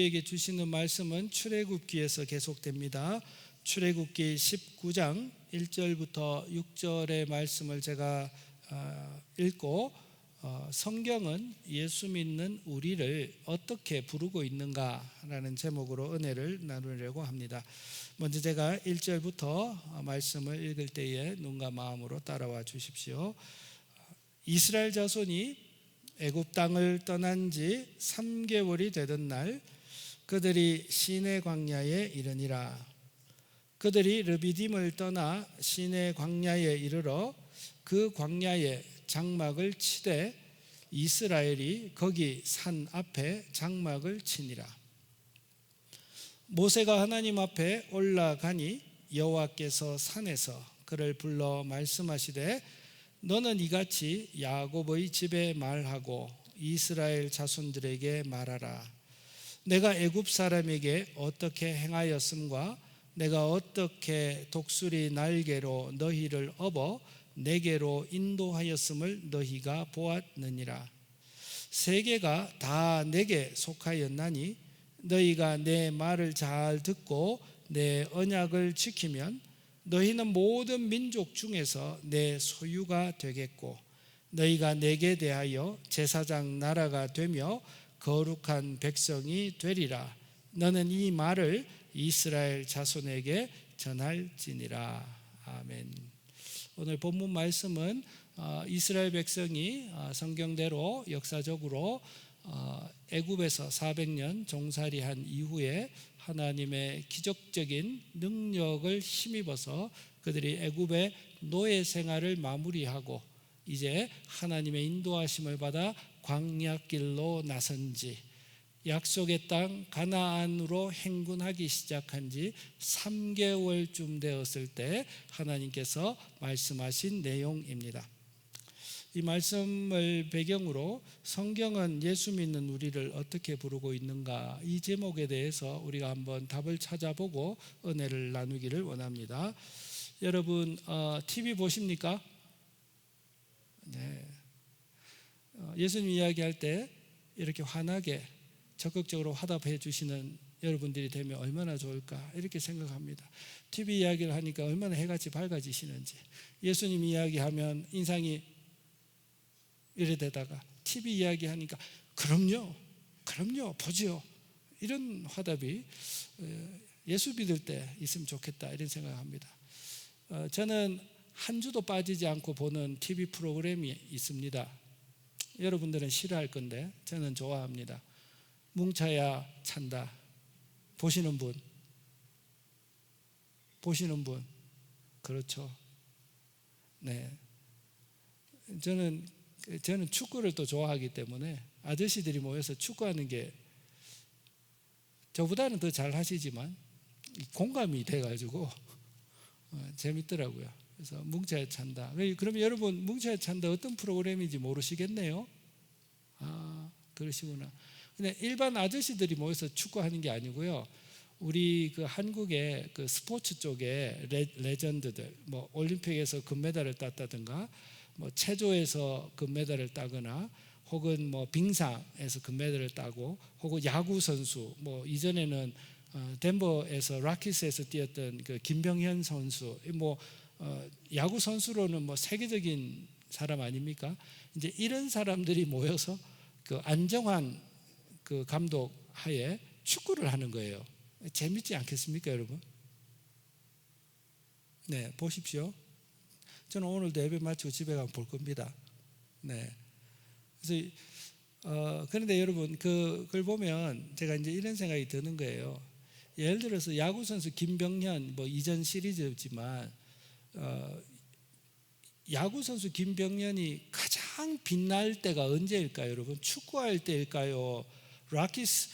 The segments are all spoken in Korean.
우리에게 주시는 말씀은 출애굽기에서 계속됩니다. 출애굽기 19장 1절부터 6절의 말씀을 제가 읽고 성경은 예수 믿는 우리를 어떻게 부르고 있는가라는 제목으로 은혜를 나누려고 합니다. 먼저 제가 1절부터 말씀을 읽을 때에 눈과 마음으로 따라와 주십시오. 이스라엘 자손이 애굽 땅을 떠난 지 3개월이 되던 날 그들이 시내 광야에 이르니라. 그들이 르비딤을 떠나 시내 광야에 이르러 그 광야에 장막을 치되 이스라엘이 거기 산 앞에 장막을 치니라. 모세가 하나님 앞에 올라가니 여호와께서 산에서 그를 불러 말씀하시되 너는 이같이 야곱의 집에 말하고 이스라엘 자손들에게 말하라. 내가 애굽 사람에게 어떻게 행하였음과 내가 어떻게 독수리 날개로 너희를 업어 내게로 인도하였음을 너희가 보았느니라. 세계가 다 내게 속하였나니 너희가 내 말을 잘 듣고 내 언약을 지키면 너희는 모든 민족 중에서 내 소유가 되겠고 너희가 내게 대하여 제사장 나라가 되며 거룩한 백성이 되리라. 너는 이 말을 이스라엘 자손에게 전할지니라. 아멘. 오늘 본문 말씀은 이스라엘 백성이 성경대로 역사적으로 애굽에서 400년 종살이한 이후에 하나님의 기적적인 능력을 힘입어서 그들이 애굽의 노예 생활을 마무리하고 이제 하나님의 인도하심을 받아 광야길로 나선 지 약속의 땅 가나안으로 행군하기 시작한 지 3개월쯤 되었을 때 하나님께서 말씀하신 내용입니다. 이 말씀을 배경으로 성경은 예수 믿는 우리를 어떻게 부르고 있는가, 이 제목에 대해서 우리가 한번 답을 찾아보고 은혜를 나누기를 원합니다. 여러분 TV 보십니까? 네. 예수님 이야기할 때 이렇게 환하게 적극적으로 화답해 주시는 여러분들이 되면 얼마나 좋을까 이렇게 생각합니다. TV 이야기를 하니까 얼마나 해같이 밝아지시는지. 예수님 이야기하면 인상이 이래 되다가 TV 이야기하니까 그럼요 보지요, 이런 화답이 예수 믿을 때 있으면 좋겠다 이런 생각합니다. 저는 한 주도 빠지지 않고 보는 TV 프로그램이 있습니다. 여러분들은 싫어할 건데 저는 좋아합니다. 뭉쳐야 찬다. 보시는 분? 그렇죠. 네. 저는 축구를 또 좋아하기 때문에 아저씨들이 모여서 축구하는 게 저보다는 더 잘 하시지만 공감이 돼가지고 재밌더라고요. 그래서 뭉쳐야 찬다. 그러면 여러분 뭉쳐야 찬다 어떤 프로그램인지 모르시겠네요. 그러시구나. 근데 일반 아저씨들이 모여서 축구하는 게 아니고요. 우리 그 한국의 그 스포츠 쪽에 레전드들, 뭐 올림픽에서 금메달을 땄다든가, 뭐 체조에서 금메달을 따거나, 혹은 뭐 빙상에서 금메달을 따고, 혹은 야구 선수, 뭐 이전에는 덴버에서 락키스에서 뛰었던 그 김병현 선수, 뭐 야구 선수로는 뭐 세계적인 사람 아닙니까? 이제 이런 사람들이 모여서 그 안정환 그 감독 하에 축구를 하는 거예요. 재밌지 않겠습니까, 여러분? 네, 보십시오. 저는 오늘도 예배 마치고 집에 가면 볼 겁니다. 네. 그래서 그런데 여러분 그걸 보면 제가 이제 이런 생각이 드는 거예요. 예를 들어서 야구 선수 김병현, 뭐 이전 시리즈지만 야구 선수 김병현이 가장 빛날 때가 언제일까요, 여러분? 축구할 때일까요? 락키스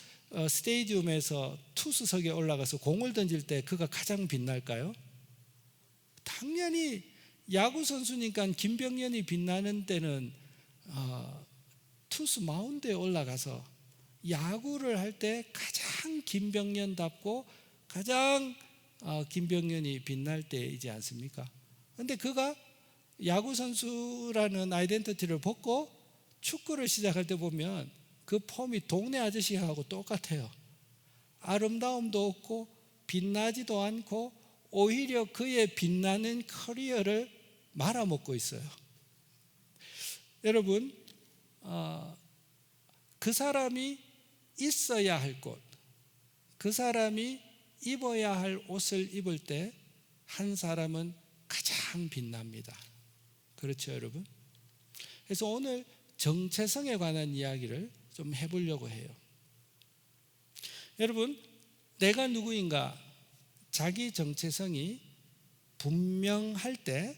스테디움에서 투수석에 올라가서 공을 던질 때 그가 가장 빛날까요? 당연히 야구 선수니까 김병현이 빛나는 때는 투수 마운드에 올라가서 야구를 할 때 가장 김병현답고 가장 김병현이 빛날 때이지 않습니까? 그런데 그가 야구 선수라는 아이덴티티를 벗고 축구를 시작할 때 보면 그 폼이 동네 아저씨하고 똑같아요. 아름다움도 없고 빛나지도 않고 오히려 그의 빛나는 커리어를 말아먹고 있어요. 여러분, 그 사람이 있어야 할 곳, 그 사람이 입어야 할 옷을 입을 때 한 사람은 가장 빛납니다. 그렇죠, 여러분? 그래서 오늘 정체성에 관한 이야기를 좀 해보려고 해요. 여러분, 내가 누구인가 자기 정체성이 분명할 때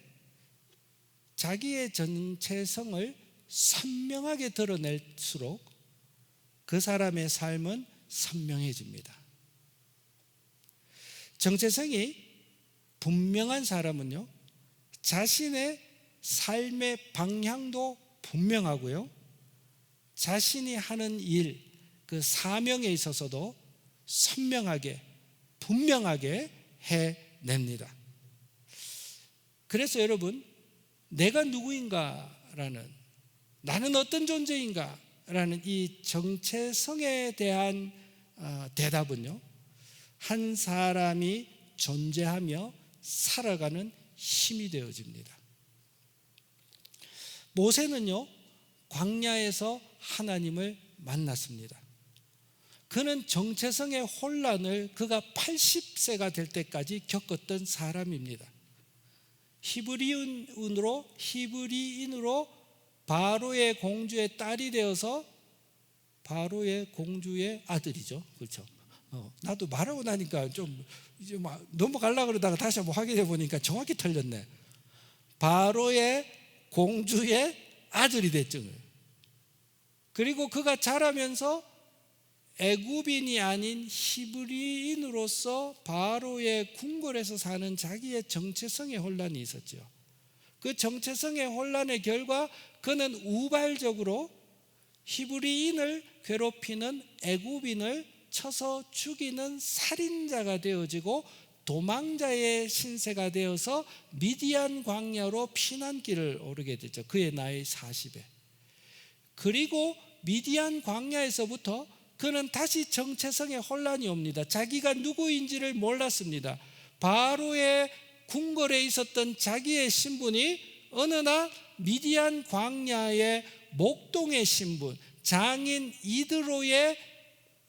자기의 정체성을 선명하게 드러낼수록 그 사람의 삶은 선명해집니다. 정체성이 분명한 사람은요, 자신의 삶의 방향도 분명하고요, 자신이 하는 일, 그 사명에 있어서도 선명하게, 분명하게 해냅니다. 그래서 여러분, 내가 누구인가라는, 나는 어떤 존재인가라는 이 정체성에 대한 대답은요, 한 사람이 존재하며 살아가는 힘이 되어집니다. 모세는요, 광야에서 하나님을 만났습니다. 그는 정체성의 혼란을 그가 80세가 될 때까지 겪었던 사람입니다. 히브리인으로 바로의 공주의 딸이 되어서 바로의 공주의 아들이죠. 그렇죠? 나도 말하고 나니까 좀 이제 막 넘어가려고 그러다가 다시 한번 확인해 보니까 정확히 틀렸네. 바로의 공주의 아들이 됐죠. 그리고 그가 자라면서 애굽인이 아닌 히브리인으로서 바로의 궁궐에서 사는 자기의 정체성의 혼란이 있었죠. 그 정체성의 혼란의 결과 그는 우발적으로 히브리인을 괴롭히는 애굽인을 쳐서 죽이는 살인자가 되어지고 도망자의 신세가 되어서 미디안 광야로 피난길을 오르게 되죠. 그의 나이 40에. 그리고 미디안 광야에서부터 그는 다시 정체성의 혼란이 옵니다. 자기가 누구인지를 몰랐습니다. 바로의 궁궐에 있었던 자기의 신분이 어느 날 미디안 광야의 목동의 신분, 장인 이드로의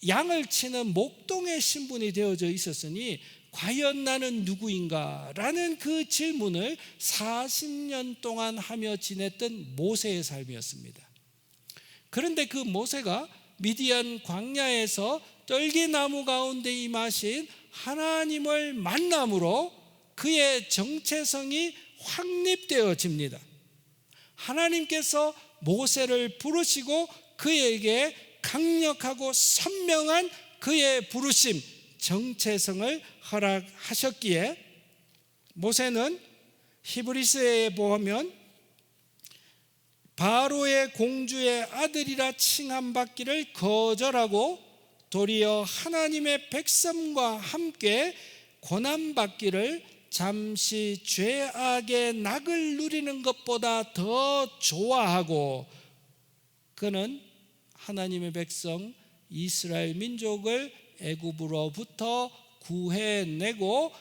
양을 치는 목동의 신분이 되어져 있었으니 과연 나는 누구인가? 라는 그 질문을 40년 동안 하며 지냈던 모세의 삶이었습니다. 그런데 그 모세가 미디안 광야에서 떨기나무 가운데 임하신 하나님을 만남으로 그의 정체성이 확립되어집니다. 하나님께서 모세를 부르시고 그에게 강력하고 선명한 그의 부르심, 정체성을 허락하셨기에 모세는 히브리서에 보면 바로의 공주의 아들이라 칭함받기를 거절하고 도리어 하나님의 백성과 함께 고난받기를 잠시 죄악의 낙을 누리는 것보다 더 좋아하고 그는 하나님의 백성 이스라엘 민족을 애굽으로부터 구해내고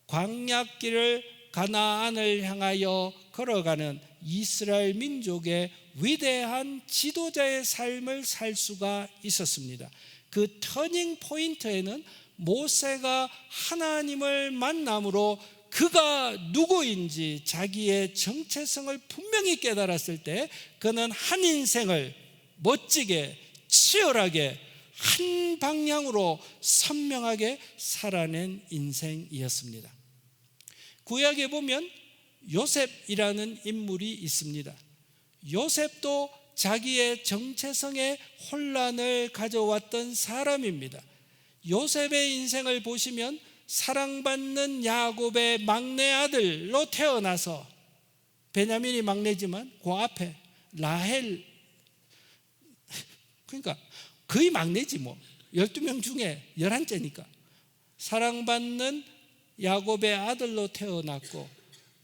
광야길을 가나안을 향하여 걸어가는 이스라엘 민족의 위대한 지도자의 삶을 살 수가 있었습니다. 그 터닝 포인트에는 모세가 하나님을 만남으로 그가 누구인지 자기의 정체성을 분명히 깨달았을 때 그는 한 인생을 멋지게 치열하게 한 방향으로 선명하게 살아낸 인생이었습니다. 구약에 보면 요셉이라는 인물이 있습니다. 요셉도 자기의 정체성의 혼란을 가져왔던 사람입니다. 요셉의 인생을 보시면 사랑받는 야곱의 막내 아들로 태어나서 베냐민이 막내지만 그 앞에 라헬, 그러니까 거의 막내지 뭐 12명 중에 11째니까 사랑받는 야곱의 아들로 태어났고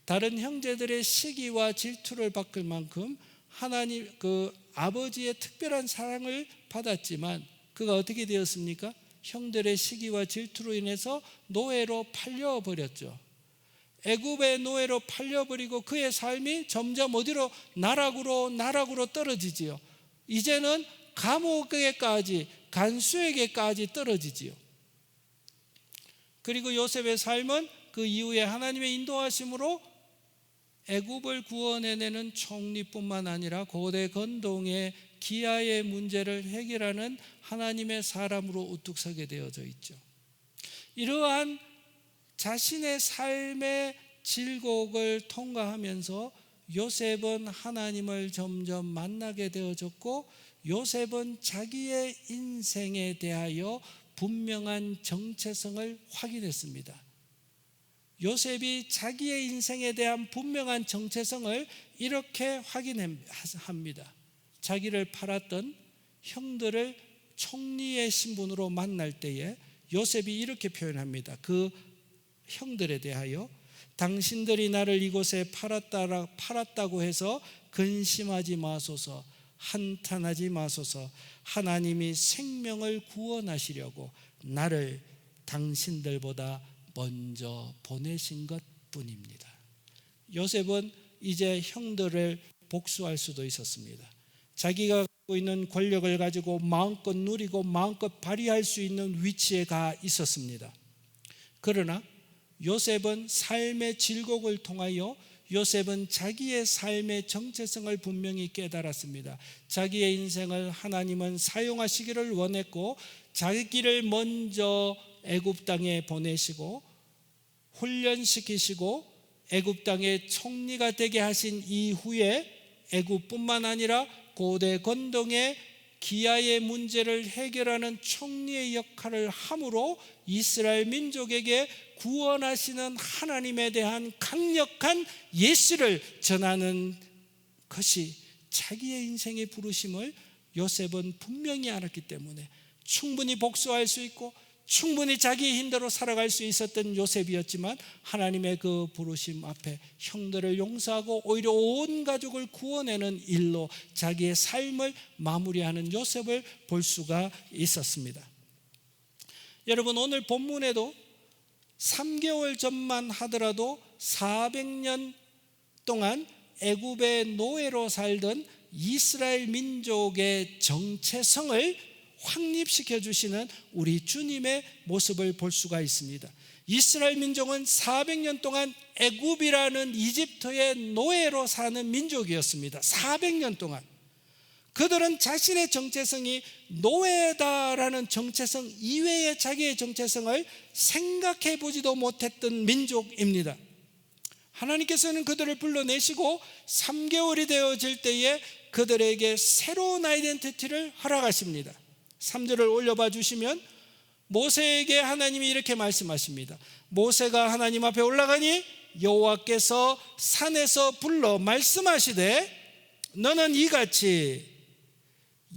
다른 형제들의 시기와 질투를 받을 만큼 하나님 그 아버지의 특별한 사랑을 받았지만 그가 어떻게 되었습니까? 형들의 시기와 질투로 인해서 노예로 팔려버렸죠. 애굽의 노예로 팔려버리고 그의 삶이 점점 어디로? 나락으로 떨어지지요. 이제는 감옥에까지, 간수에게까지 떨어지지요. 그리고 요셉의 삶은 그 이후에 하나님의 인도하심으로 애굽을 구원해내는 총리뿐만 아니라 고대 건동의 기아의 문제를 해결하는 하나님의 사람으로 우뚝 서게 되어져 있죠. 이러한 자신의 삶의 질곡을 통과하면서 요셉은 하나님을 점점 만나게 되어졌고, 요셉은 자기의 인생에 대하여 분명한 정체성을 확인했습니다. 요셉이 자기의 인생에 대한 분명한 정체성을 이렇게 확인합니다. 자기를 팔았던 형들을 총리의 신분으로 만날 때에 요셉이 이렇게 표현합니다. 그 형들에 대하여 당신들이 나를 이곳에 팔았다고 해서 근심하지 마소서, 한탄하지 마소서. 하나님이 생명을 구원하시려고 나를 당신들보다 먼저 보내신 것뿐입니다. 요셉은 이제 형들을 복수할 수도 있었습니다. 자기가 갖고 있는 권력을 가지고 마음껏 누리고 마음껏 발휘할 수 있는 위치에 가 있었습니다. 그러나 요셉은 삶의 질곡을 통하여 요셉은 자기의 삶의 정체성을 분명히 깨달았습니다. 자기의 인생을 하나님은 사용하시기를 원했고, 자기를 먼저 애굽 땅에 보내시고 훈련시키시고 애굽 땅의 총리가 되게 하신 이후에 애굽뿐만 아니라 고대 건동의 기아의 문제를 해결하는 총리의 역할을 함으로 이스라엘 민족에게 구원하시는 하나님에 대한 강력한 예시를 전하는 것이 자기의 인생의 부르심을 요셉은 분명히 알았기 때문에 충분히 복수할 수 있고 충분히 자기의 힘대로 살아갈 수 있었던 요셉이었지만, 하나님의 그 부르심 앞에 형들을 용서하고 오히려 온 가족을 구원하는 일로 자기의 삶을 마무리하는 요셉을 볼 수가 있었습니다. 여러분, 오늘 본문에도 3개월 전만 하더라도 400년 동안 애굽의 노예로 살던 이스라엘 민족의 정체성을 확립시켜 주시는 우리 주님의 모습을 볼 수가 있습니다. 이스라엘 민족은 400년 동안 애굽이라는 이집트의 노예로 사는 민족이었습니다. 400년 동안 그들은 자신의 정체성이 노예다라는 정체성 이외의 자기의 정체성을 생각해 보지도 못했던 민족입니다. 하나님께서는 그들을 불러내시고 3개월이 되어질 때에 그들에게 새로운 아이덴티티를 허락하십니다. 3절을 올려봐 주시면 모세에게 하나님이 이렇게 말씀하십니다. 모세가 하나님 앞에 올라가니 여호와께서 산에서 불러 말씀하시되 너는 이같이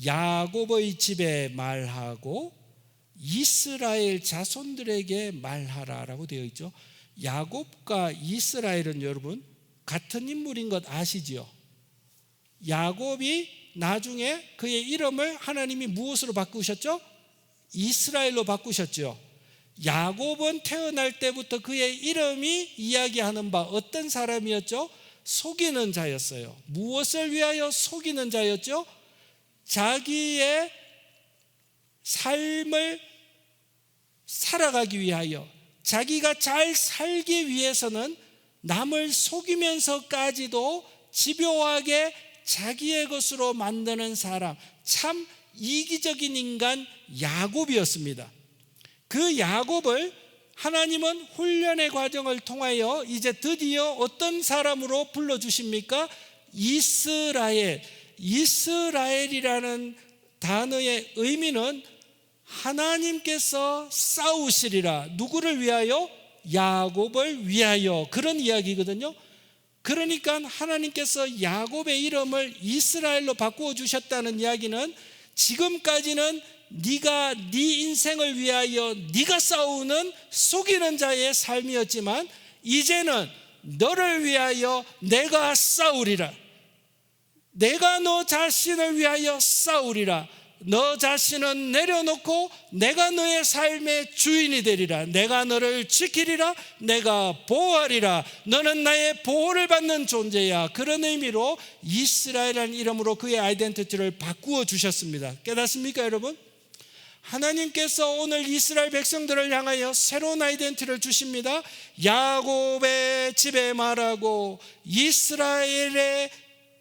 야곱의 집에 말하고 이스라엘 자손들에게 말하라라고 되어 있죠. 야곱과 이스라엘은 여러분 같은 인물인 것 아시죠? 야곱이 나중에 그의 이름을 하나님이 무엇으로 바꾸셨죠? 이스라엘로 바꾸셨죠. 야곱은 태어날 때부터 그의 이름이 이야기하는 바 어떤 사람이었죠? 속이는 자였어요. 무엇을 위하여 속이는 자였죠? 자기의 삶을 살아가기 위하여, 자기가 잘 살기 위해서는 남을 속이면서까지도 집요하게 자기의 것으로 만드는 사람, 참 이기적인 인간 야곱이었습니다. 그 야곱을 하나님은 훈련의 과정을 통하여 이제 드디어 어떤 사람으로 불러주십니까? 이스라엘이라는 단어의 의미는 하나님께서 싸우시리라. 누구를 위하여? 야곱을 위하여. 그런 이야기거든요. 그러니까 하나님께서 야곱의 이름을 이스라엘로 바꾸어 주셨다는 이야기는 지금까지는 네가 네 인생을 위하여 네가 싸우는 속이는 자의 삶이었지만 이제는 너를 위하여 내가 싸우리라. 내가 너 자신을 위하여 싸우리라. 너 자신은 내려놓고 내가 너의 삶의 주인이 되리라. 내가 너를 지키리라. 내가 보호하리라. 너는 나의 보호를 받는 존재야. 그런 의미로 이스라엘이라는 이름으로 그의 아이덴티티를 바꾸어 주셨습니다. 깨닫습니까, 여러분? 하나님께서 오늘 이스라엘 백성들을 향하여 새로운 아이덴티티를 주십니다. 야곱의 집에 말하고 이스라엘의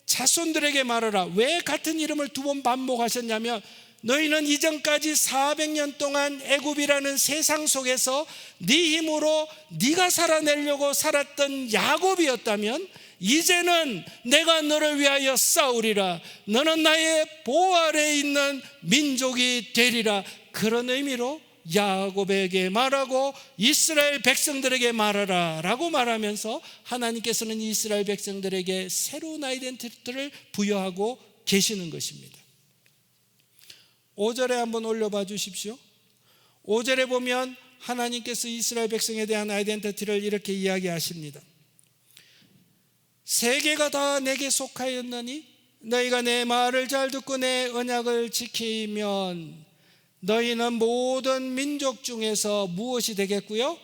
자손들에게 말하라. 왜 같은 이름을 두 번 반복하셨냐면, 너희는 이전까지 400년 동안 애굽이라는 세상 속에서 네 힘으로 네가 살아내려고 살았던 야곱이었다면, 이제는 내가 너를 위하여 싸우리라. 너는 나의 보호 아래에 있는 민족이 되리라. 그런 의미로 야곱에게 말하고 이스라엘 백성들에게 말하라 라고 말하면서 하나님께서는 이스라엘 백성들에게 새로운 아이덴티티를 부여하고 계시는 것입니다. 5절에 한번 올려봐 주십시오. 5절에 보면 하나님께서 이스라엘 백성에 대한 아이덴티티를 이렇게 이야기하십니다. 세계가 다 내게 속하였느니 너희가 내 말을 잘 듣고 내 언약을 지키면 너희는 모든 민족 중에서 무엇이 되겠고요?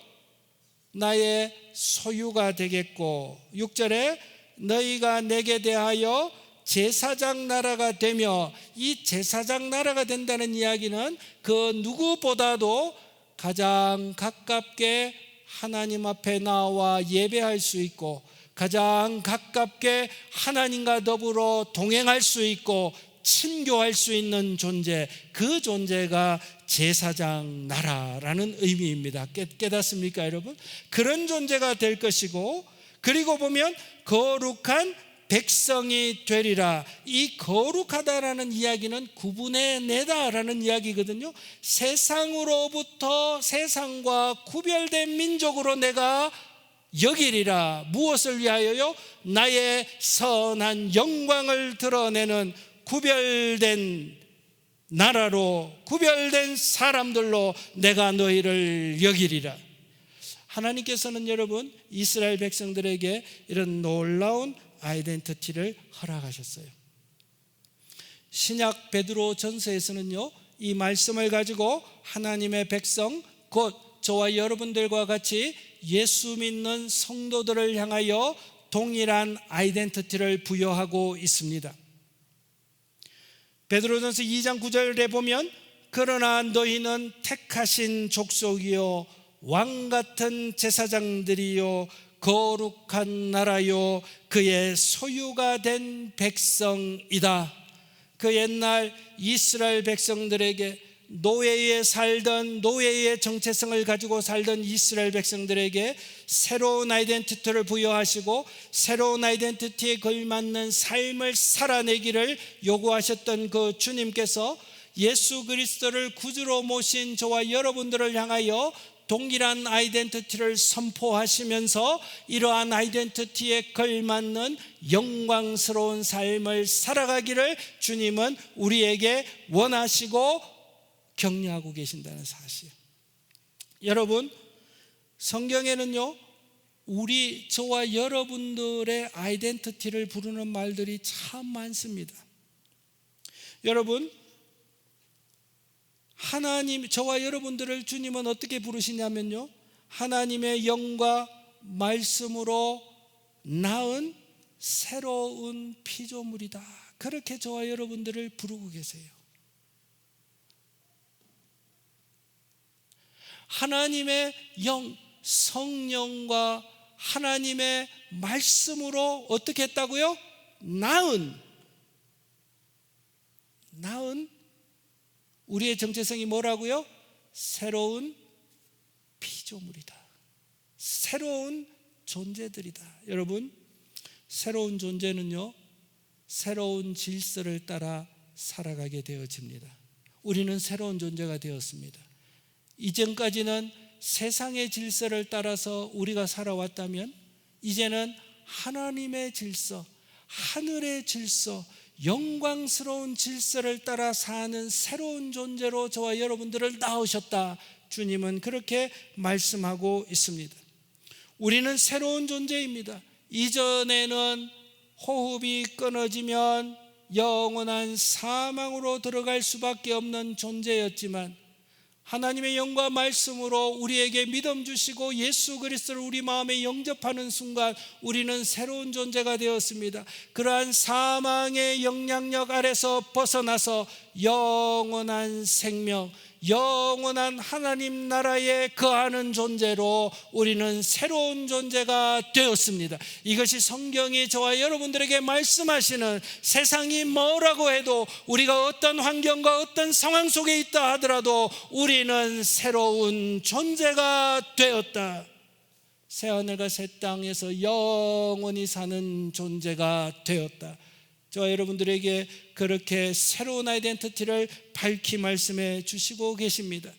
나의 소유가 되겠고, 6절에 너희가 내게 대하여 제사장 나라가 되며, 이 제사장 나라가 된다는 이야기는 그 누구보다도 가장 가깝게 하나님 앞에 나와 예배할 수 있고, 가장 가깝게 하나님과 더불어 동행할 수 있고 친교할 수 있는 존재, 그 존재가 제사장 나라라는 의미입니다. 깨닫습니까, 여러분? 그런 존재가 될 것이고, 그리고 보면 거룩한 백성이 되리라. 이 거룩하다라는 이야기는 구분해내다라는 이야기거든요. 세상으로부터 세상과 구별된 민족으로 내가 여기리라. 무엇을 위하여요? 나의 선한 영광을 드러내는 구별된 나라로, 구별된 사람들로 내가 너희를 여기리라. 하나님께서는 여러분 이스라엘 백성들에게 이런 놀라운 아이덴티티를 허락하셨어요. 신약 베드로 전서에서는요, 이 말씀을 가지고 하나님의 백성, 곧 저와 여러분들과 같이 예수 믿는 성도들을 향하여 동일한 아이덴티티를 부여하고 있습니다. 베드로전서 2장 9절에 보면 그러나 너희는 택하신 족속이요 왕같은 제사장들이요 거룩한 나라요 그의 소유가 된 백성이다. 그 옛날 이스라엘 백성들에게 노예에 살던, 노예의 정체성을 가지고 살던 이스라엘 백성들에게 새로운 아이덴티티를 부여하시고 새로운 아이덴티티에 걸맞는 삶을 살아내기를 요구하셨던 그 주님께서 예수 그리스도를 구주로 모신 저와 여러분들을 향하여 동일한 아이덴티티를 선포하시면서 이러한 아이덴티티에 걸맞는 영광스러운 삶을 살아가기를 주님은 우리에게 원하시고 격려하고 계신다는 사실. 여러분, 성경에는요, 저와 여러분들의 아이덴티티를 부르는 말들이 참 많습니다. 여러분, 하나님, 저와 여러분들을 주님은 어떻게 부르시냐면요, 하나님의 영과 말씀으로 낳은 새로운 피조물이다. 그렇게 저와 여러분들을 부르고 계세요. 하나님의 영, 성령과 하나님의 말씀으로 어떻게 했다고요? 낳은 우리의 정체성이 뭐라고요? 새로운 피조물이다. 새로운 존재들이다. 여러분, 새로운 존재는요, 새로운 질서를 따라 살아가게 되어집니다. 우리는 새로운 존재가 되었습니다. 이전까지는 세상의 질서를 따라서 우리가 살아왔다면 이제는 하나님의 질서, 하늘의 질서, 영광스러운 질서를 따라 사는 새로운 존재로 저와 여러분들을 낳으셨다. 주님은 그렇게 말씀하고 있습니다. 우리는 새로운 존재입니다. 이전에는 호흡이 끊어지면 영원한 사망으로 들어갈 수밖에 없는 존재였지만 하나님의 영과 말씀으로 우리에게 믿음 주시고 예수 그리스도를 우리 마음에 영접하는 순간 우리는 새로운 존재가 되었습니다. 그러한 사망의 영향력 아래서 벗어나서 영원한 생명, 영원한 하나님 나라에 거하는 존재로 우리는 새로운 존재가 되었습니다. 이것이 성경이 저와 여러분들에게 말씀하시는, 세상이 뭐라고 해도 우리가 어떤 환경과 어떤 상황 속에 있다 하더라도 우리는 새로운 존재가 되었다. 새하늘과 새 땅에서 영원히 사는 존재가 되었다. 저와 여러분들에게 그렇게 새로운 아이덴티티를 밝히 말씀해 주시고 계십니다.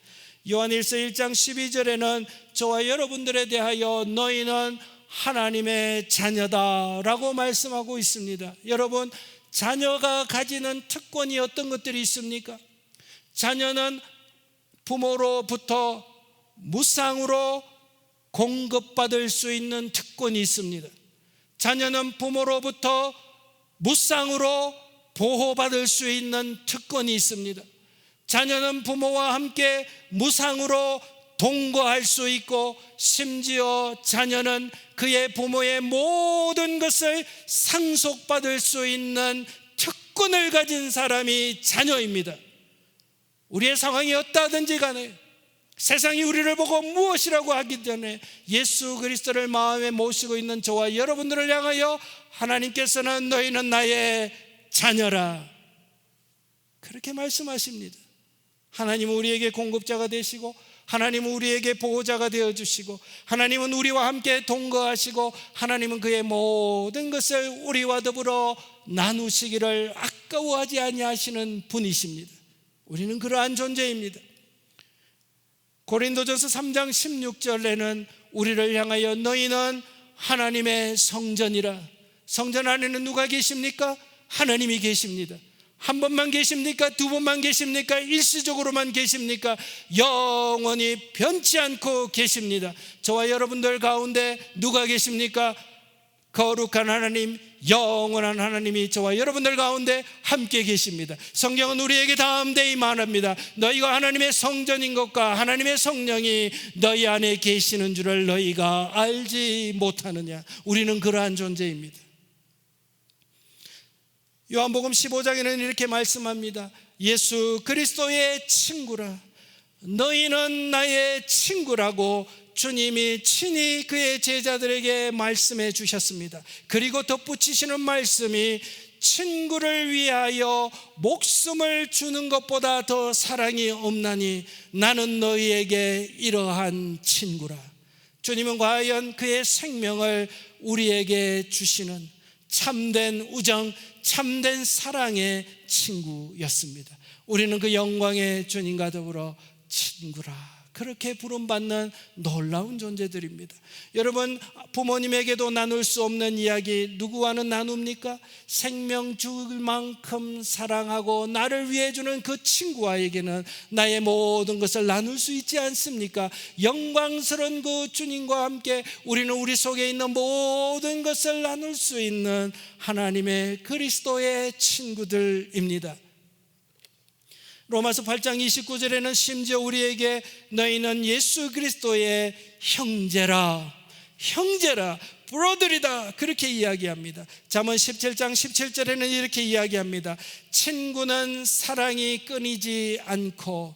요한일서 1장 12절에는 저와 여러분들에 대하여 너희는 하나님의 자녀다라고 말씀하고 있습니다. 여러분, 자녀가 가지는 특권이 어떤 것들이 있습니까? 자녀는 부모로부터 무상으로 공급받을 수 있는 특권이 있습니다. 자녀는 부모로부터 무상으로 보호받을 수 있는 특권이 있습니다. 자녀는 부모와 함께 무상으로 동거할 수 있고, 심지어 자녀는 그의 부모의 모든 것을 상속받을 수 있는 특권을 가진 사람이 자녀입니다. 우리의 상황이 어떠하든지 간에, 세상이 우리를 보고 무엇이라고 하기 전에 예수 그리스도를 마음에 모시고 있는 저와 여러분들을 향하여 하나님께서는 너희는 나의 자녀라, 그렇게 말씀하십니다. 하나님은 우리에게 공급자가 되시고, 하나님은 우리에게 보호자가 되어주시고, 하나님은 우리와 함께 동거하시고, 하나님은 그의 모든 것을 우리와 더불어 나누시기를 아까워하지 아니하시는 분이십니다. 우리는 그러한 존재입니다. 고린도전서 3장 16절에는 우리를 향하여 너희는 하나님의 성전이라. 성전 안에는 누가 계십니까? 하나님이 계십니다. 한 번만 계십니까? 두 번만 계십니까? 일시적으로만 계십니까? 영원히 변치 않고 계십니다. 저와 여러분들 가운데 누가 계십니까? 거룩한 하나님, 영원한 하나님이 저와 여러분들 가운데 함께 계십니다. 성경은 우리에게 다음대이 말합니다. 너희가 하나님의 성전인 것과 하나님의 성령이 너희 안에 계시는 줄을 너희가 알지 못하느냐. 우리는 그러한 존재입니다. 요한복음 15장에는 이렇게 말씀합니다. 예수 그리스도의 친구라. 너희는 나의 친구라고 주님이 친히 그의 제자들에게 말씀해 주셨습니다. 그리고 덧붙이시는 말씀이 친구를 위하여 목숨을 주는 것보다 더 사랑이 없나니 나는 너희에게 이러한 친구라. 주님은 과연 그의 생명을 우리에게 주시는 참된 우정, 참된 사랑의 친구였습니다. 우리는 그 영광의 주님과 더불어 친구라, 그렇게 부름받는 놀라운 존재들입니다. 여러분, 부모님에게도 나눌 수 없는 이야기 누구와는 나눕니까? 생명 줄 만큼 사랑하고 나를 위해 주는 그 친구와에게는 나의 모든 것을 나눌 수 있지 않습니까? 영광스러운 그 주님과 함께 우리는 우리 속에 있는 모든 것을 나눌 수 있는 하나님의 그리스도의 친구들입니다. 로마서 8장 29절에는 심지어 우리에게 너희는 예수 그리스도의 형제라, 브로들이다, 그렇게 이야기합니다. 잠언 17장 17절에는 이렇게 이야기합니다. 친구는 사랑이 끊이지 않고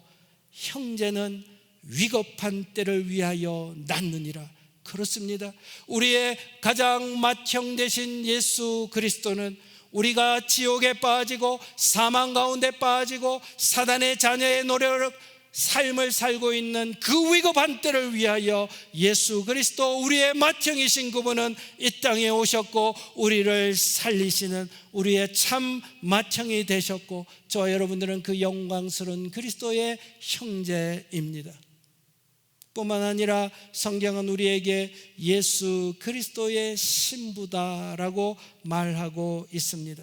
형제는 위급한 때를 위하여 낳느니라. 그렇습니다. 우리의 가장 맏형 되신 예수 그리스도는 우리가 지옥에 빠지고 사망 가운데 빠지고 사단의 자녀의 노력 삶을 살고 있는 그 위급한 때를 위하여 예수 그리스도 우리의 맏형이신 그분은 이 땅에 오셨고 우리를 살리시는 우리의 참 맏형이 되셨고, 저와 여러분들은 그 영광스러운 그리스도의 형제입니다. 뿐만 아니라 성경은 우리에게 예수 그리스도의 신부다라고 말하고 있습니다.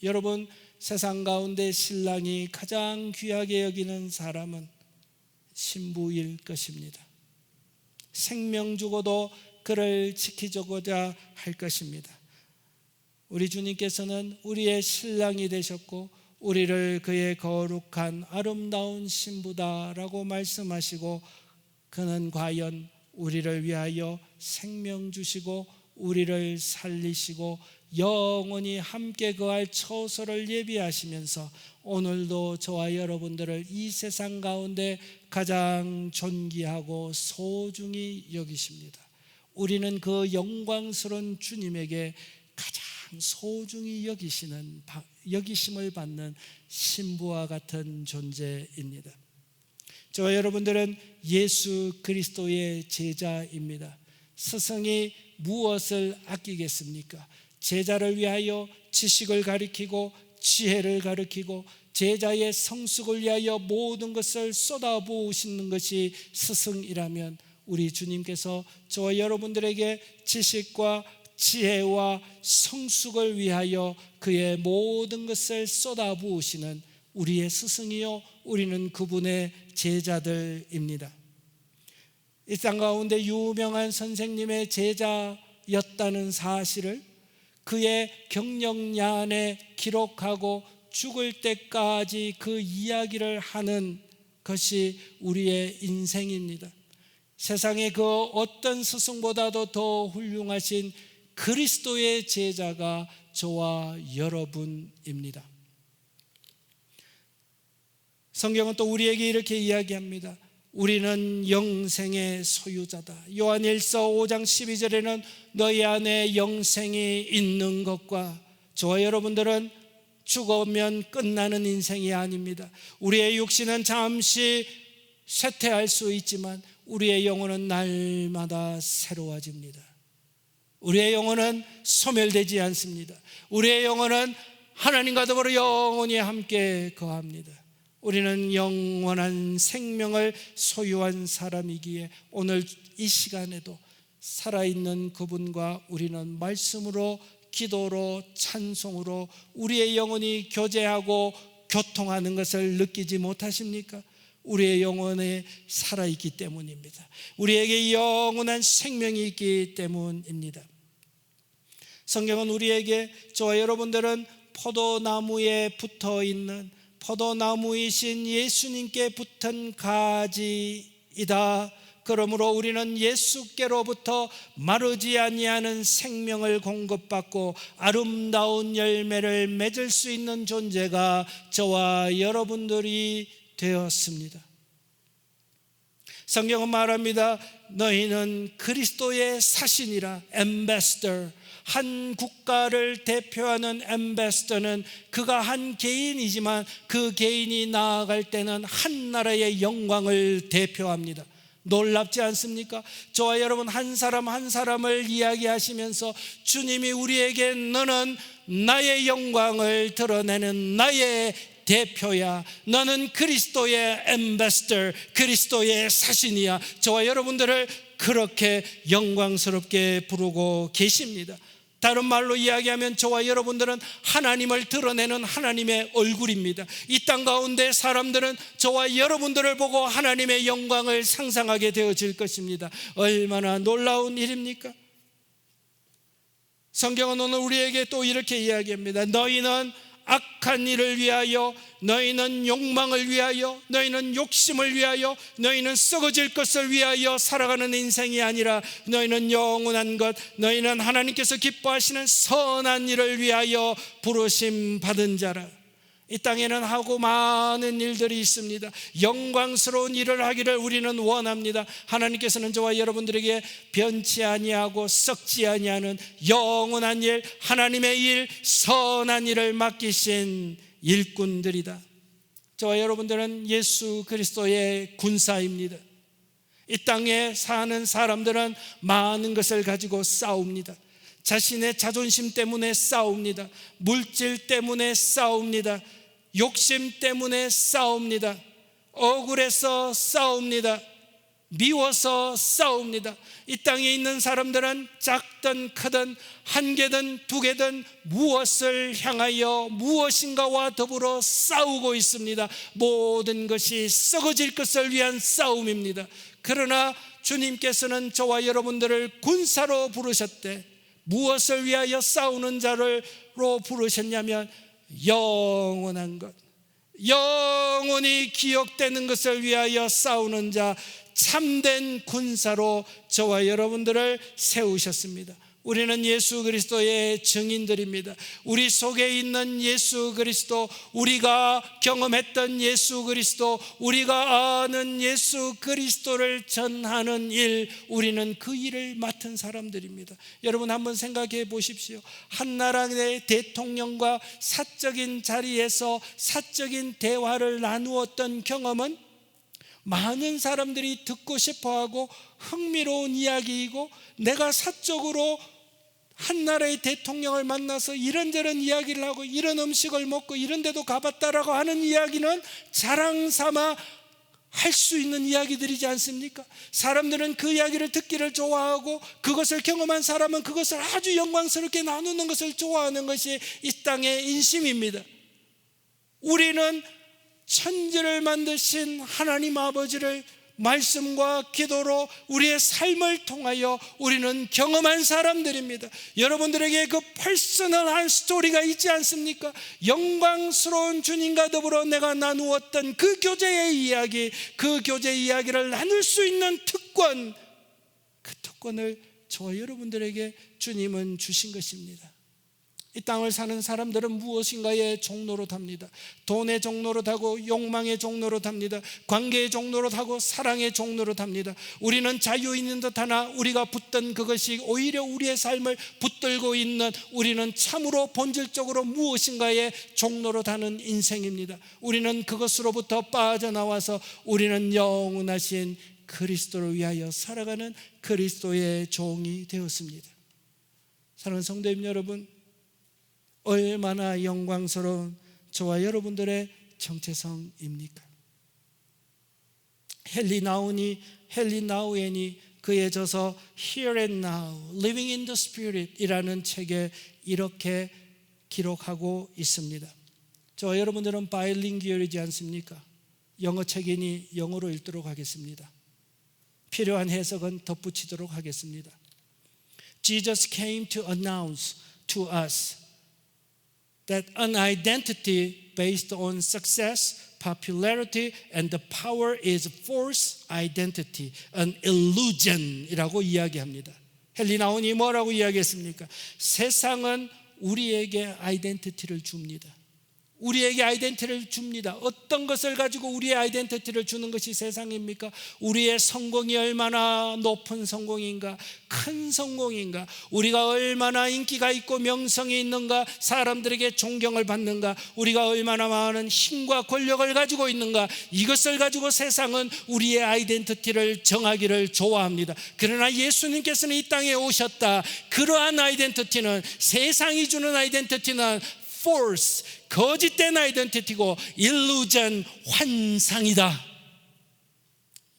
여러분, 세상 가운데 신랑이 가장 귀하게 여기는 사람은 신부일 것입니다. 생명 주고도 그를 지키고자 할 것입니다. 우리 주님께서는 우리의 신랑이 되셨고 우리를 그의 거룩한 아름다운 신부다라고 말씀하시고, 그는 과연 우리를 위하여 생명 주시고 우리를 살리시고 영원히 함께 거할 처소를 예비하시면서 오늘도 저와 여러분들을 이 세상 가운데 가장 존귀하고 소중히 여기십니다. 우리는 그 영광스러운 주님에게 가장 소중히 여기심을 받는 신부와 같은 존재입니다. 저와 여러분들은 예수 그리스도의 제자입니다. 스승이 무엇을 아끼겠습니까? 제자를 위하여 지식을 가리키고 지혜를 가리키고 제자의 성숙을 위하여 모든 것을 쏟아부으시는 것이 스승이라면, 우리 주님께서 저와 여러분들에게 지식과 지혜와 성숙을 위하여 그의 모든 것을 쏟아부으시는 우리의 스승이요, 우리는 그분의 제자들입니다. 이 땅 가운데 유명한 선생님의 제자였다는 사실을 그의 경력란에 기록하고 죽을 때까지 그 이야기를 하는 것이 우리의 인생입니다. 세상의 그 어떤 스승보다도 더 훌륭하신 그리스도의 제자가 저와 여러분입니다. 성경은 또 우리에게 이렇게 이야기합니다. 우리는 영생의 소유자다. 요한일서 5장 12절에는 너희 안에 영생이 있는 것과, 저와 여러분들은 죽으면 끝나는 인생이 아닙니다. 우리의 육신은 잠시 쇠퇴할 수 있지만 우리의 영혼은 날마다 새로워집니다. 우리의 영혼은 소멸되지 않습니다. 우리의 영혼은 하나님과 더불어 영원히 함께 거합니다. 우리는 영원한 생명을 소유한 사람이기에 오늘 이 시간에도 살아있는 그분과 우리는 말씀으로, 기도로, 찬송으로 우리의 영혼이 교제하고 교통하는 것을 느끼지 못하십니까? 우리의 영혼에 살아있기 때문입니다. 우리에게 영원한 생명이 있기 때문입니다. 성경은 우리에게, 저와 여러분들은 포도나무에 붙어있는 포도나무이신 예수님께 붙은 가지이다. 그러므로 우리는 예수께로부터 마르지 아니하는 생명을 공급받고 아름다운 열매를 맺을 수 있는 존재가 저와 여러분들이 되었습니다. 성경은 말합니다. 너희는 그리스도의 사신이라. 엠베스더, 한 국가를 대표하는 엠베스더는 그가 한 개인이지만 그 개인이 나아갈 때는 한 나라의 영광을 대표합니다. 놀랍지 않습니까? 저와 여러분 한 사람 한 사람을 이야기하시면서 주님이 우리에게 너는 나의 영광을 드러내는 나의 대표야, 너는 그리스도의 엠베스더, 그리스도의 사신이야, 저와 여러분들을 그렇게 영광스럽게 부르고 계십니다. 다른 말로 이야기하면 저와 여러분들은 하나님을 드러내는 하나님의 얼굴입니다. 이 땅 가운데 사람들은 저와 여러분들을 보고 하나님의 영광을 상상하게 되어질 것입니다. 얼마나 놀라운 일입니까? 성경은 오늘 우리에게 또 이렇게 이야기합니다. 너희는 악한 일을 위하여, 너희는 욕망을 위하여, 너희는 욕심을 위하여, 너희는 썩어질 것을 위하여 살아가는 인생이 아니라 너희는 영원한 것, 너희는 하나님께서 기뻐하시는 선한 일을 위하여 부르심 받은 자라. 이 땅에는 하고 많은 일들이 있습니다. 영광스러운 일을 하기를 우리는 원합니다. 하나님께서는 저와 여러분들에게 변치 아니하고 썩지 아니하는 영원한 일, 하나님의 일, 선한 일을 맡기신 일꾼들이다. 저와 여러분들은 예수 그리스도의 군사입니다. 이 땅에 사는 사람들은 많은 것을 가지고 싸웁니다. 자신의 자존심 때문에 싸웁니다. 물질 때문에 싸웁니다. 욕심 때문에 싸웁니다. 억울해서 싸웁니다. 미워서 싸웁니다. 이 땅에 있는 사람들은 작든 크든 한 개든 두 개든 무엇을 향하여 무엇인가와 더불어 싸우고 있습니다. 모든 것이 썩어질 것을 위한 싸움입니다. 그러나 주님께서는 저와 여러분들을 군사로 부르셨대. 무엇을 위하여 싸우는 자로 부르셨냐면 영원한 것, 영원히 기억되는 것을 위하여 싸우는 자, 참된 군사로 저와 여러분들을 세우셨습니다. 우리는 예수 그리스도의 증인들입니다. 우리 속에 있는 예수 그리스도, 우리가 경험했던 예수 그리스도, 우리가 아는 예수 그리스도를 전하는 일, 우리는 그 일을 맡은 사람들입니다. 여러분 한번 생각해 보십시오. 한 나라의 대통령과 사적인 자리에서 사적인 대화를 나누었던 경험은 많은 사람들이 듣고 싶어하고 흥미로운 이야기이고, 내가 사적으로 한 나라의 대통령을 만나서 이런저런 이야기를 하고 이런 음식을 먹고 이런 데도 가봤다라고 하는 이야기는 자랑 삼아 할 수 있는 이야기들이지 않습니까? 사람들은 그 이야기를 듣기를 좋아하고, 그것을 경험한 사람은 그것을 아주 영광스럽게 나누는 것을 좋아하는 것이 이 땅의 인심입니다. 우리는 천지를 만드신 하나님 아버지를 말씀과 기도로 우리의 삶을 통하여 우리는 경험한 사람들입니다. 여러분들에게 그 퍼스널한 스토리가 있지 않습니까? 영광스러운 주님과 더불어 내가 나누었던 그 교제의 이야기, 그 교제의 이야기를 나눌 수 있는 특권, 그 특권을 저와 여러분들에게 주님은 주신 것입니다. 이 땅을 사는 사람들은 무엇인가의 종로로 답니다. 돈의 종로로 타고 욕망의 종로로 답니다. 관계의 종로로 타고 사랑의 종로로 답니다. 우리는 자유 있는 듯 하나 우리가 붙든 그것이 오히려 우리의 삶을 붙들고 있는, 우리는 참으로 본질적으로 무엇인가의 종로로 타는 인생입니다. 우리는 그것으로부터 빠져나와서 우리는 영원하신 그리스도를 위하여 살아가는 그리스도의 종이 되었습니다. 사랑하는 성도님 여러분, 얼마나 영광스러운 저와 여러분들의 정체성입니까? 헨리 나우엔이 그에 져서 Here and Now, Living in the Spirit 이라는 책에 이렇게 기록하고 있습니다. 저와 여러분들은 바이링구얼이지 않습니까? 영어 책이니 영어로 읽도록 하겠습니다. 필요한 해석은 덧붙이도록 하겠습니다. Jesus came to announce to us that an identity based on success, popularity, and the power is false identity, an illusion 이라고 이야기합니다. 헨리 나운이 뭐라고 이야기했습니까? 세상은 우리에게 아이덴티티를 줍니다. 우리에게 아이덴티티를 줍니다. 어떤 것을 가지고 우리의 아이덴티티를 주는 것이 세상입니까? 우리의 성공이 얼마나 높은 성공인가, 큰 성공인가, 우리가 얼마나 인기가 있고 명성이 있는가, 사람들에게 존경을 받는가, 우리가 얼마나 많은 힘과 권력을 가지고 있는가, 이것을 가지고 세상은 우리의 아이덴티티를 정하기를 좋아합니다. 그러나 예수님께서는 이 땅에 오셨다. 그러한 아이덴티티는, 세상이 주는 아이덴티티는 false, 거짓된 아이덴티티고 illusion, 환상이다.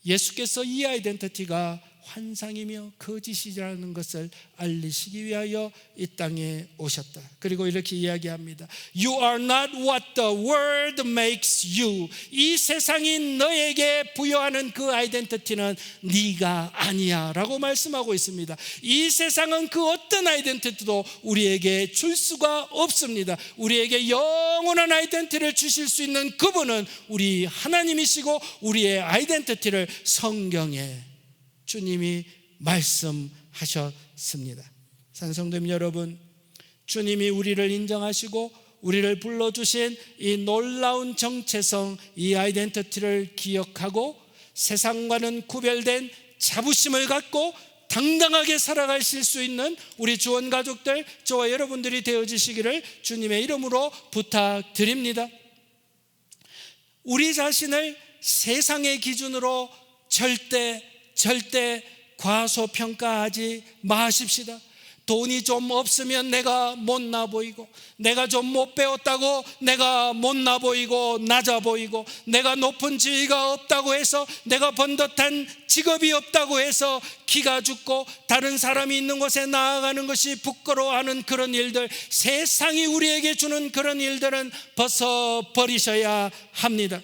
예수께서 이 아이덴티티가 환상이며 거짓이라는 것을 알리시기 위하여 이 땅에 오셨다. 그리고 이렇게 이야기합니다. You are not what the world makes you. 이 세상이 너에게 부여하는 그 아이덴티티는 네가 아니야 라고 말씀하고 있습니다. 이 세상은 그 어떤 아이덴티티도 우리에게 줄 수가 없습니다. 우리에게 영원한 아이덴티티를 주실 수 있는 그분은 우리 하나님이시고, 우리의 아이덴티티를 성경에 주님이 말씀하셨습니다. 산성도님 여러분, 주님이 우리를 인정하시고 우리를 불러주신 이 놀라운 정체성, 이 아이덴티티를 기억하고 세상과는 구별된 자부심을 갖고 당당하게 살아가실 수 있는 우리 주원 가족들, 저와 여러분들이 되어주시기를 주님의 이름으로 부탁드립니다. 우리 자신을 세상의 기준으로 절대 과소평가하지 마십시다. 돈이 좀 없으면 내가 못나 보이고, 내가 좀 못 배웠다고 내가 못나 보이고 낮아 보이고, 내가 높은 지위가 없다고 해서, 내가 번듯한 직업이 없다고 해서 기가 죽고 다른 사람이 있는 곳에 나아가는 것이 부끄러워하는 그런 일들, 세상이 우리에게 주는 그런 일들은 벗어버리셔야 합니다.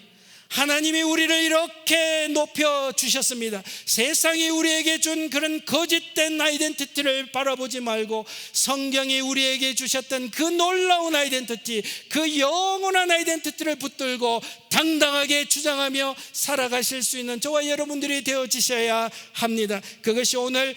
하나님이 우리를 이렇게 높여주셨습니다. 세상이 우리에게 준 그런 거짓된 아이덴티티를 바라보지 말고 성경이 우리에게 주셨던 그 놀라운 아이덴티티, 그 영원한 아이덴티티를 붙들고 당당하게 주장하며 살아가실 수 있는 저와 여러분들이 되어지셔야 합니다. 그것이 오늘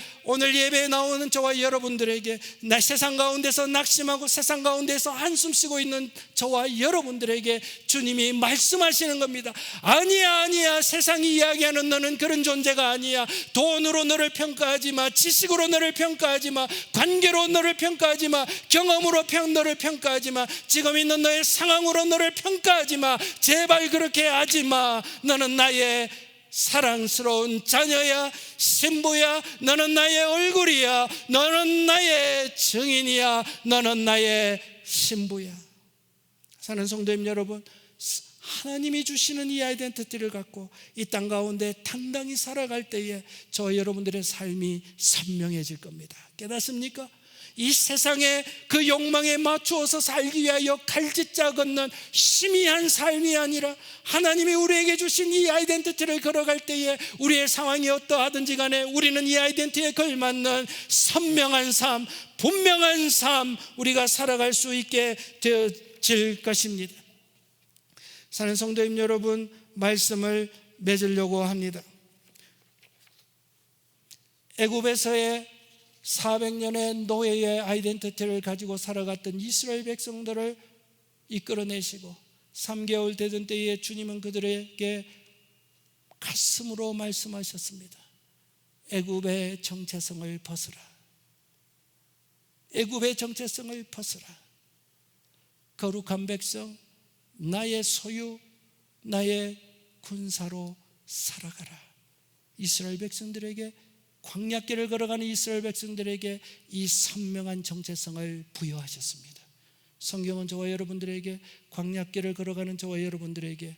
예배에 나오는 저와 여러분들에게, 세상 가운데서 낙심하고 세상 가운데서 한숨 쉬고 있는 저와 여러분들에게 주님이 말씀하시는 겁니다. 아니야, 세상이 이야기하는 너는 그런 존재가 아니야. 돈으로 너를 평가하지 마, 지식으로 너를 평가하지 마, 관계로 너를 평가하지 마, 경험으로 너를 평가하지 마, 지금 있는 너의 상황으로 너를 평가하지 마. 제발 그렇게 하지 마. 너는 나의 사랑스러운 자녀야, 신부야. 너는 나의 얼굴이야. 너는 나의 증인이야. 너는 나의 신부야. 사는 성도님 여러분, 하나님이 주시는 이 아이덴티티를 갖고 이 땅 가운데 당당히 살아갈 때에 저 여러분들의 삶이 선명해질 겁니다. 깨닫습니까? 이 세상의 그 욕망에 맞추어서 살기 위하여 갈짓자 걷는 희미한 삶이 아니라 하나님이 우리에게 주신 이 아이덴티티를 걸어갈 때에 우리의 상황이 어떠하든지 간에 우리는 이 아이덴티티에 걸맞는 선명한 삶, 분명한 삶, 우리가 살아갈 수 있게 되어질 것입니다. 사는 성도님 여러분, 말씀을 맺으려고 합니다. 애굽에서의 400년의 노예의 아이덴티티를 가지고 살아갔던 이스라엘 백성들을 이끌어내시고 3개월 되던 때에 주님은 그들에게 가슴으로 말씀하셨습니다. 애굽의 정체성을 벗으라. 애굽의 정체성을 벗으라. 거룩한 백성, 나의 소유, 나의 군사로 살아가라. 이스라엘 백성들에게, 광야길을 걸어가는 이스라엘 백성들에게 이 선명한 정체성을 부여하셨습니다. 성경은 저와 여러분들에게, 광야길을 걸어가는 저와 여러분들에게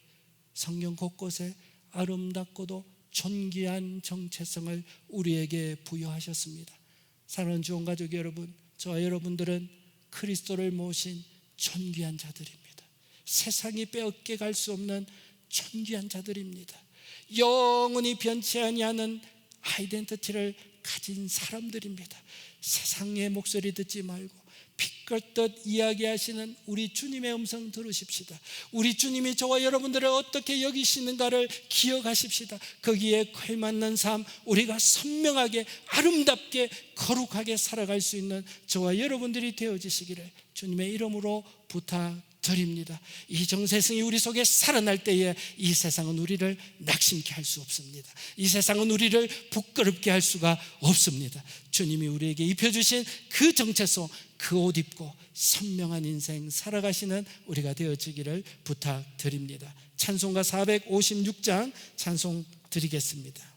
성경 곳곳에 아름답고도 존귀한 정체성을 우리에게 부여하셨습니다. 사랑하는 주원가족 여러분, 저와 여러분들은 그리스도를 모신 존귀한 자들입니다. 세상이 빼앗게 갈 수 없는 존귀한 자들입니다. 영원히 변치 아니하는 아이덴티티를 가진 사람들입니다. 세상의 목소리 듣지 말고 피껏듯 이야기하시는 우리 주님의 음성 들으십시다. 우리 주님이 저와 여러분들을 어떻게 여기시는가를 기억하십시다. 거기에 걸맞는 삶, 우리가 선명하게 아름답게 거룩하게 살아갈 수 있는 저와 여러분들이 되어지시기를 주님의 이름으로 부탁드립니다. 이 정체성이 우리 속에 살아날 때에 이 세상은 우리를 낙심케 할 수 없습니다. 이 세상은 우리를 부끄럽게 할 수가 없습니다. 주님이 우리에게 입혀주신 그 정체성, 그 옷 입고 선명한 인생 살아가시는 우리가 되어지기를 부탁드립니다. 찬송가 456장 찬송 드리겠습니다.